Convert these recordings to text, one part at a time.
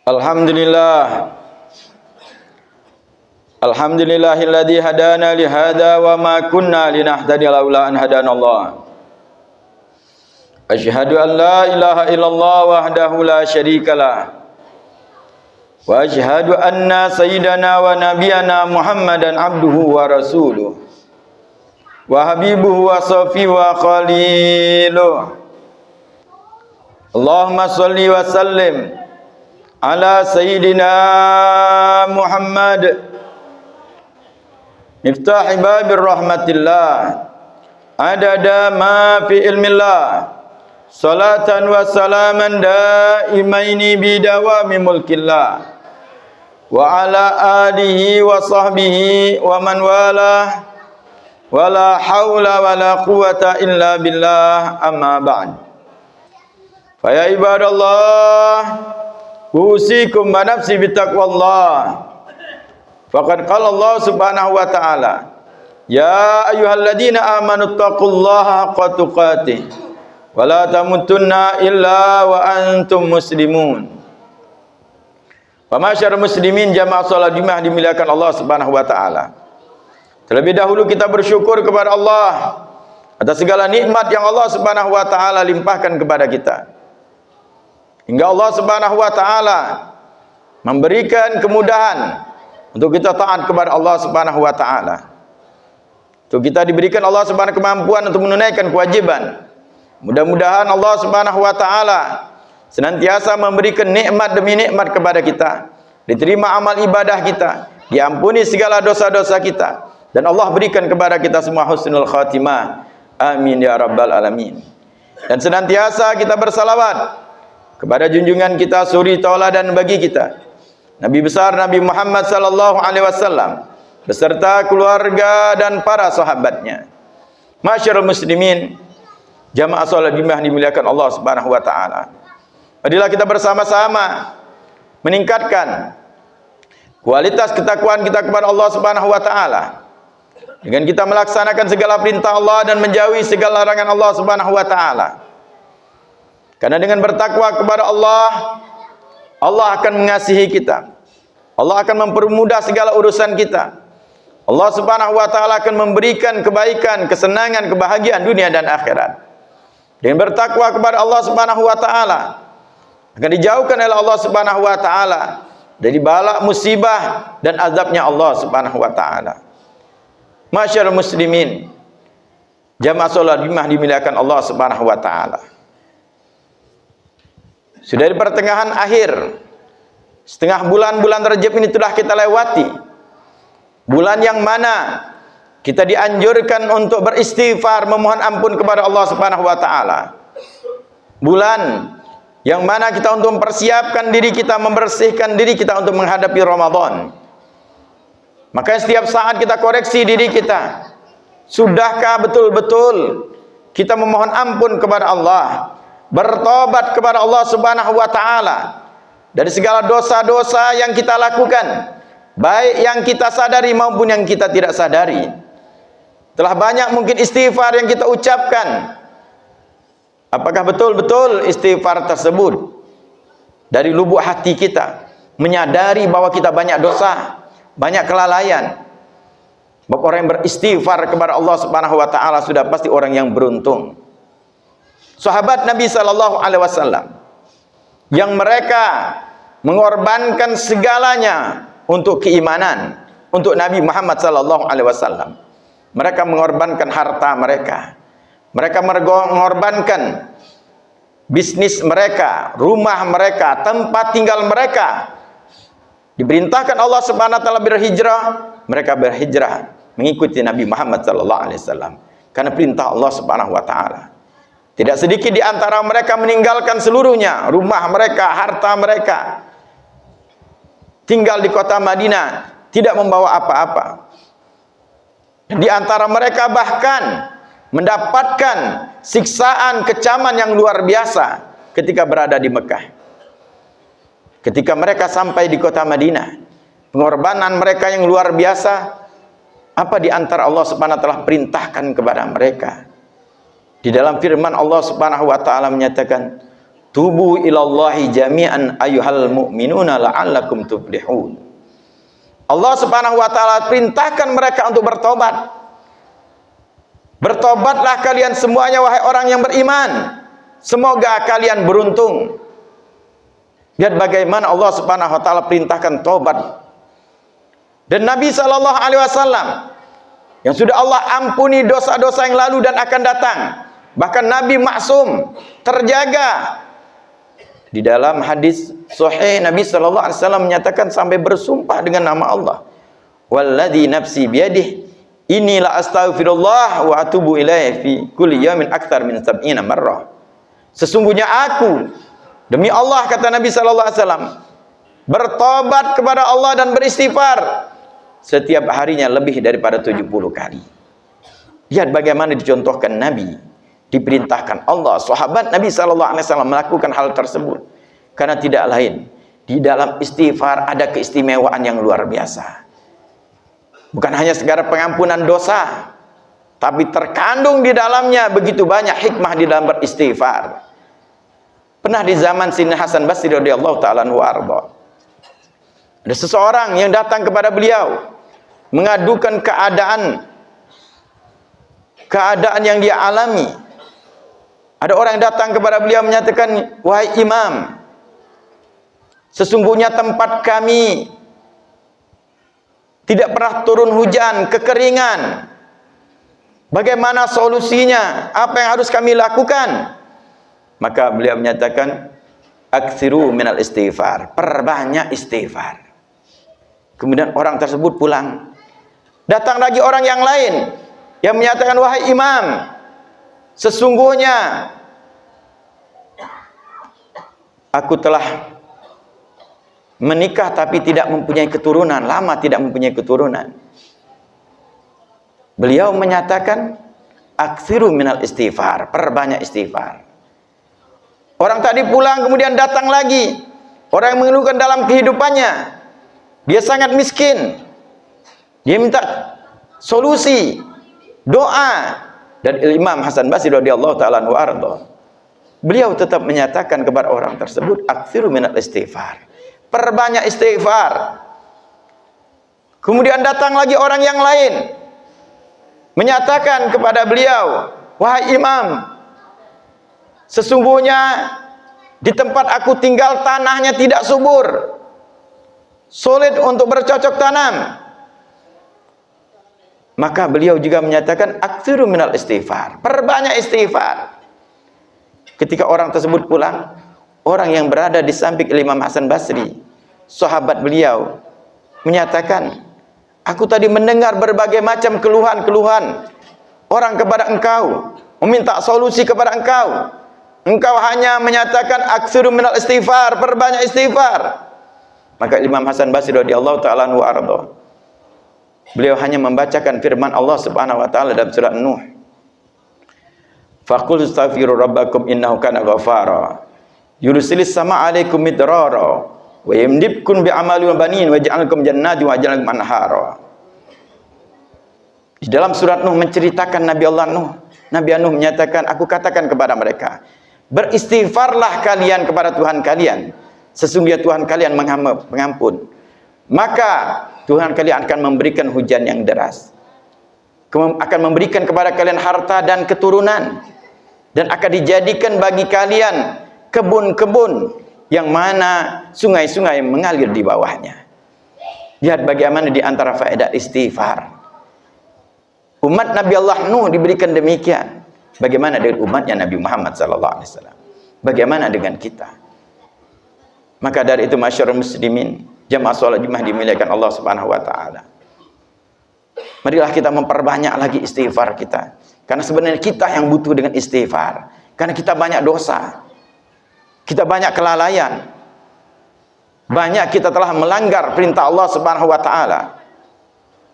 Alhamdulillah. Alhamdulillahilladzi hadana li hada wa ma kunna linahtadiya laula an hadanallah. Asyhadu an la ilaha illallah wahdahu la syarikalah. Wa asyhadu anna sayyidana wa nabiyana Muhammadan abduhu wa rasuluh. Wa habibuhu wa safi wa khaliluh. Allahumma shalli wa sallim ala sayyidina Muhammad miftahi babir rahmatillah adada ma fi ilmillah salatan wa salaman daimaini bidawami mulkillah wa ala alihi wa sahbihi wa man walah wala hawla wala quwata illa billah amma ba'd. Fa ya ibadallah usikum wa nafsi bitaqwallah. Faqad qala Allah subhanahu wa ta'ala, ya ayyuhalladzina amanu taqullaha haqqa tuqatih wa la tamutunna illa wa antum muslimun. Wa masyarul muslimin jamaah salat Jumat dimuliakan Allah subhanahu wa ta'ala. Terlebih dahulu kita bersyukur kepada Allah atas segala nikmat yang Allah subhanahu wa ta'ala limpahkan kepada kita, hingga Allah subhanahu wa ta'ala memberikan kemudahan untuk kita taat kepada Allah subhanahu wa ta'ala. Untuk kita diberikan Allah subhanahu kemampuan untuk menunaikan kewajiban. Mudah-mudahan Allah subhanahu wa ta'ala senantiasa memberikan nikmat demi nikmat kepada kita, diterima amal ibadah kita, diampuni segala dosa-dosa kita, dan Allah berikan kepada kita semua husnul khatimah. Amin ya rabbal alamin. Dan senantiasa kita bersalawat kepada junjungan kita, suri tauladan bagi kita, Nabi besar Nabi Muhammad sallallahu alaihi wasallam beserta keluarga dan para sahabatnya. Masyarul muslimin jamaah salat Jumat dimuliakan Allah subhanahu wa ta'ala. Marilah kita bersama-sama meningkatkan kualitas ketakwaan kita kepada Allah subhanahu wa ta'ala dengan kita melaksanakan segala perintah Allah dan menjauhi segala larangan Allah subhanahu wa ta'ala. Karena dengan bertakwa kepada Allah, Allah akan mengasihi kita, Allah akan mempermudah segala urusan kita, Allah subhanahu wa ta'ala akan memberikan kebaikan, kesenangan, kebahagiaan dunia dan akhirat. Dengan bertakwa kepada Allah subhanahu wa ta'ala akan dijauhkan oleh Allah subhanahu wa ta'ala dari bala musibah dan azabnya Allah subhanahu wa ta'ala. Masyarul muslimin jamaah salat Jumat dimuliakan Allah subhanahu wa ta'ala. Sudah di pertengahan akhir, setengah bulan Rajab ini telah kita lewati. Bulan yang mana kita dianjurkan untuk beristighfar, memohon ampun kepada Allah subhanahu wa ta'ala. Bulan yang mana kita untuk mempersiapkan diri kita, membersihkan diri kita untuk menghadapi Ramadan. Maka setiap saat kita koreksi diri kita. Sudahkah betul-betul kita memohon ampun kepada Allah, bertobat kepada Allah subhanahu wa ta'ala dari segala dosa-dosa yang kita lakukan, baik yang kita sadari maupun yang kita tidak sadari. Telah banyak mungkin istighfar yang kita ucapkan. Apakah betul-betul istighfar tersebut dari lubuk hati kita, menyadari bahwa kita banyak dosa, banyak kelalaian? Sebab orang yang beristighfar kepada Allah subhanahu wa ta'ala sudah pasti orang yang beruntung. Sahabat Nabi sallallahu alaihi wasallam yang mereka mengorbankan segalanya untuk keimanan, untuk Nabi Muhammad sallallahu alaihi wasallam. Mereka mengorbankan harta mereka. Mereka mengorbankan bisnis mereka, rumah mereka, tempat tinggal mereka. Diperintahkan Allah subhanahu wa ta'ala berhijrah, mereka berhijrah mengikuti Nabi Muhammad sallallahu alaihi wasallam karena perintah Allah subhanahu wa ta'ala. Tidak sedikit di antara mereka meninggalkan seluruhnya, rumah mereka, harta mereka, tinggal di kota Madinah, tidak membawa apa-apa. Di antara mereka bahkan mendapatkan siksaan, kecaman yang luar biasa ketika berada di Mekah. Ketika mereka sampai di kota Madinah, pengorbanan mereka yang luar biasa. Apa di antara Allah subhanahu wa ta'ala perintahkan kepada mereka? Di dalam firman Allah subhanahu wa ta'ala menyatakan, Tubu ilallahi jami'an ayyuhal mu'minuna la'allakum tuflihun. Allah Subhanahu wa taala perintahkan mereka untuk bertobat. Bertobatlah kalian semuanya wahai orang yang beriman. Semoga kalian beruntung. Lihat bagaimana Allah Subhanahu wa taala perintahkan tobat. Dan Nabi sallallahu alaihi wasallam yang sudah Allah ampuni dosa-dosa yang lalu dan akan datang. Bahkan Nabi maksum, terjaga. Di dalam hadis sahih Nabi sallallahu alaihi wasallam menyatakan sampai bersumpah dengan nama Allah. Walladzi nafsi biyadihi inni la astaghfirullah wa atubu ilaihi fi kulli yawmin aktsar min 70 marrah. Sesungguhnya aku, demi Allah kata Nabi sallallahu alaihi wasallam, bertobat kepada Allah dan beristighfar setiap harinya lebih daripada 70 kali. Lihat bagaimana dicontohkan Nabi, diperintahkan Allah, sahabat Nabi sallallahu alaihi wasallam melakukan hal tersebut. Karena tidak lain, di dalam istighfar ada keistimewaan yang luar biasa. Bukan hanya sekedar pengampunan dosa, tapi terkandung di dalamnya begitu banyak hikmah di dalam beristighfar. Pernah di zaman Sayyidina Hasan Basri radhiyallahu ta'ala anhu arda, ada seseorang yang datang kepada beliau mengadukan keadaan yang dia alami. Ada orang yang datang kepada beliau menyatakan, wahai imam, sesungguhnya tempat kami tidak pernah turun hujan, kekeringan. Bagaimana solusinya? Apa yang harus kami lakukan? Maka beliau menyatakan, aktsiru minal istighfar, perbanyak istighfar. Kemudian orang tersebut pulang. Datang lagi orang yang lain yang menyatakan, wahai imam, sesungguhnya aku telah menikah tapi tidak mempunyai keturunan, lama tidak mempunyai keturunan. Beliau menyatakan, aktsiru minal istighfar, perbanyak istighfar. Orang tadi pulang, kemudian datang lagi orang yang mengeluhkan dalam kehidupannya, dia sangat miskin, dia minta solusi, doa. Dan Imam Hasan Basri radhiyallahu ta'ala anhu arda, beliau tetap menyatakan kepada orang tersebut, aktsiru minal istighfar, perbanyak istighfar. Kemudian datang lagi orang yang lain menyatakan kepada beliau, wahai imam, sesungguhnya di tempat aku tinggal tanahnya tidak subur, sulit untuk bercocok tanam. Maka beliau juga menyatakan, aktsiru minal istighfar, perbanyak istighfar. Ketika orang tersebut pulang, orang yang berada di samping Imam Hasan Basri, sahabat beliau, menyatakan, aku tadi mendengar berbagai macam keluhan-keluhan orang kepada engkau, meminta solusi kepada engkau. Engkau hanya menyatakan aktsiru minal istighfar, perbanyak istighfar. Maka Imam Hasan Basri radhiyallahu ta'ala anhu arda, beliau hanya membacakan firman Allah Subhanahu wa taala dalam surat Nuh. Faqul astaghfiru rabbakum innahu kana ghafara. Yursilis sama 'alaikum midrara wa yamdibkum bi'amali wa banin wa ja'alakum jannatin wa ja'alakum anhara. Di dalam surat Nuh menceritakan Nabi Allah Nuh. Nabi Nuh menyatakan, aku katakan kepada mereka, beristighfarlah kalian kepada Tuhan kalian, sesungguhnya Tuhan kalian mengampun. Maka Tuhan kalian akan memberikan hujan yang deras, akan memberikan kepada kalian harta dan keturunan, dan akan dijadikan bagi kalian kebun-kebun yang mana sungai-sungai mengalir di bawahnya. Lihat bagaimana di antara faedah istighfar. Umat Nabi Allah Nuh diberikan demikian. Bagaimana dengan umatnya Nabi Muhammad SAW? Bagaimana dengan kita? Maka dari itu masyarakat muslimin, jamaah sholat Jumat dimuliakan Allah Subhanahu wa taala, marilah kita memperbanyak lagi istighfar kita. Karena sebenarnya kita yang butuh dengan istighfar. Karena kita banyak dosa, kita banyak kelalaian, banyak kita telah melanggar perintah Allah Subhanahu wa taala.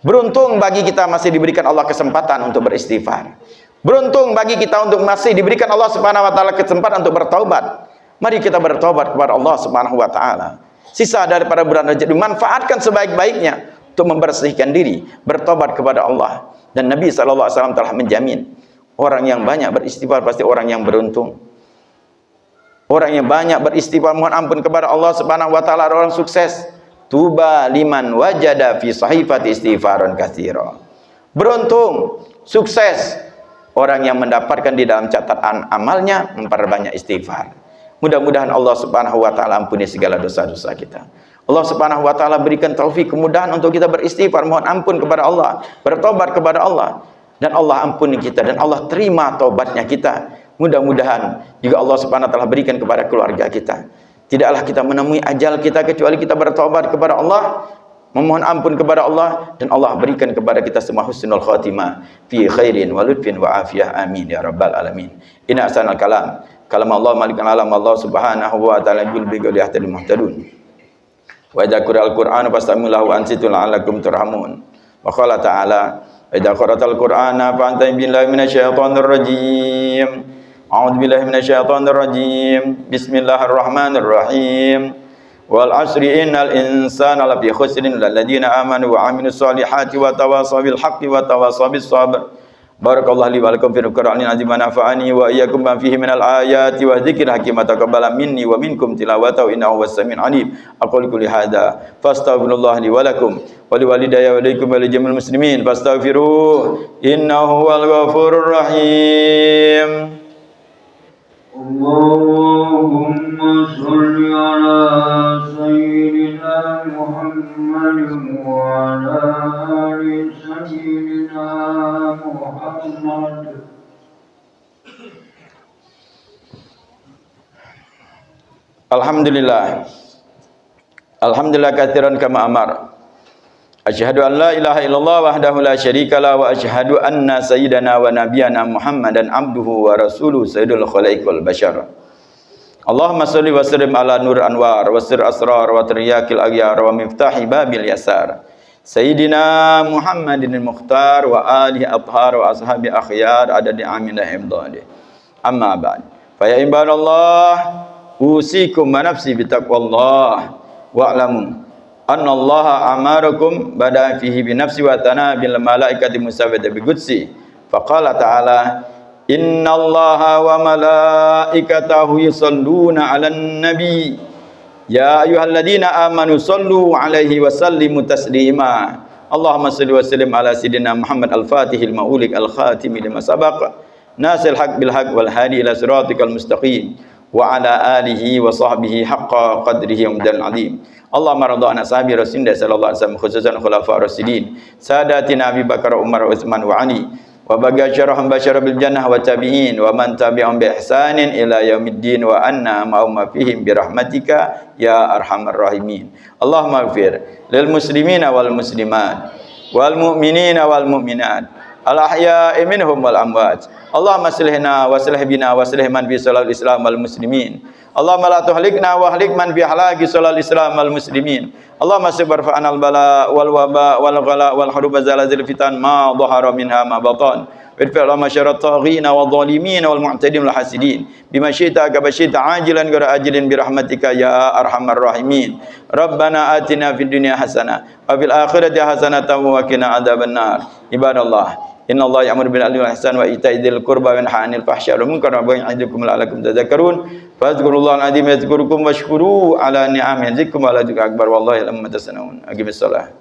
Beruntung bagi kita masih diberikan Allah kesempatan untuk beristighfar. Beruntung bagi kita untuk masih diberikan Allah Subhanahu wa taala kesempatan untuk bertaubat. Mari kita bertobat kepada Allah Subhanahu wa taala. Sisa daripada bulan Rajab dimanfaatkan sebaik-baiknya untuk membersihkan diri, bertobat kepada Allah. Dan Nabi sallallahu alaihi wasallam telah menjamin, orang yang banyak beristighfar pasti orang yang beruntung. Orang yang banyak beristighfar mohon ampun kepada Allah Subhanahu wa taala orang sukses. Tuba liman wajada fi sahifati istighfaran katsira. Beruntung, sukses orang yang mendapatkan di dalam catatan amalnya memperbanyak istighfar. Mudah-mudahan Allah Subhanahu wa taala ampuni segala dosa-dosa kita. Allah Subhanahu wa taala berikan taufik kemudahan untuk kita beristighfar, mohon ampun kepada Allah, bertobat kepada Allah, dan Allah ampuni kita dan Allah terima taubatnya kita. Mudah-mudahan juga Allah Subhanahu wa taala berikan kepada keluarga kita. Tidaklah kita menemui ajal kita kecuali kita bertobat kepada Allah, memohon ampun kepada Allah, dan Allah berikan kepada kita semua husnul khatimah fi khairin wa lutfin wa afiyah, amin ya rabbal alamin. Inna ahsanal kalam Allah malikal alam, Allah Subhanahu wa taala bil biqul yahtadil muhtadun. Wa idza qira'al qur'anu fastami'u lahu ansitu la'allakum turhamun. Wa qala ta'ala wa idza qara'tal qur'ana fa'anta'im billahi minasyaitonir rajim. A'udzu billahi minasyaitonir rajim. Bismillahirrahmanirrahim. Wal 'asri innal insana lafi khusrin illal ladzina amanu wa 'amilus solihati wa tawasaw bil haqqi wa tawasaw bis sabr. Barakallahu li wa lakum fil Qur'anil azim wa nafa'ani wa iyyakum ma fihi minal ayati wa dzikril hakim. Taqabbala minni wa minkum tilawatahu innahu was-sami'ul 'alim. Aqulu qouli hadza fastaghfirullah li wa lakum wa li walidayya wa ilaykum wa li jami'il muslimin fastaghfiruhu innahu huwal ghafurur rahim. Allahumma sholli ala sayyidina Muhammadin wa ala ali sayyidina Muhammad. Alhamdulillah. Alhamdulillah katsiran kama amar. Asyhadu an la ilaha illallah wahdahu la syarikalah wa asyhadu anna sayyidana wa nabiyyana Muhammadan abduhu wa rasuluhu sayyidul khalaiqi wal bashar. Allahumma shalli wa sallim ala nur anwar wa sir asrar wa tiryakil aghyar wa miftahi babil yasar. Sayyidina Muhammadin al-Mukhtar wa alihi athhar wa ashabi akhyar adadi amin la himdani. Amma ba'd. Fa ya ibadallah usikum wa nafsi bi taqwallah wa'lamu anna Allah amarakum bada fihi bi nafsi wa tana bil malaikati musawwada bi qudsi. Faqala ta'ala innallaha wa malaikatahu yusalluna 'alan nabi ya ayyuhalladzina amanu sallu 'alaihi wa sallimu taslima. Allahumma shalli wa sallim ala sayidina Muhammad al-Fatihil maulik al-khatimi lima sabaq nasil haq bil haq wal hadi ila siratikal mustaqim wa ala alihi wa sahbihi haqqa qadrihi umdan azim. Allahumma radha an ashabi Rasulillah sallallahu alaihi wasallam khususan khulafa rasyidin sadatina Abi Bakar Umar Utsman wa Ali wa baga syarahum basyara bil jannah wa tabi'in wa man tabi'ahum bi ihsanin ila yaumiddin wa anna ma'um fihim bi rahmatika ya arhamar rahimin. Allahumma ighfir lil muslimina wal muslimat wal mu'minina wal mu'minat al ahya'i minhum wal amwat. Allahumma aslihna wa aslih bina wa aslih man fi salal islam wal muslimin. Allahumma la tuhlikna wa ahlik man fi halaki salal islam wal muslimin. Allahumma sabar fa'anal bala wal waba wal ghala wal hurub zalazil fitan ma dhahara minha ma batan. Irfa' lama syarat taghina wal zalimin wal mu'tadin wal hasidin bima syi'ta ka basyita ajilan ghayra ajilin bi rahmatika ya arhamar rahimin. Rabbana atina fid dunya hasanah wa fil akhirati hasanatan wa qina adzabannar. Ibadallah inna Allah ya'muru bil 'adli wal ihsani wa ita'i dzil qurba wa yanha 'anil fahsya'i wal munkari wa ya'idukum la'allakum tadhakkarun. Fadhkurullaha al-'azim yadhkurukum washkuru 'ala ni'amihi yazidkum wa la akbar wallahi lamma tasnaun. Aqimis shalah.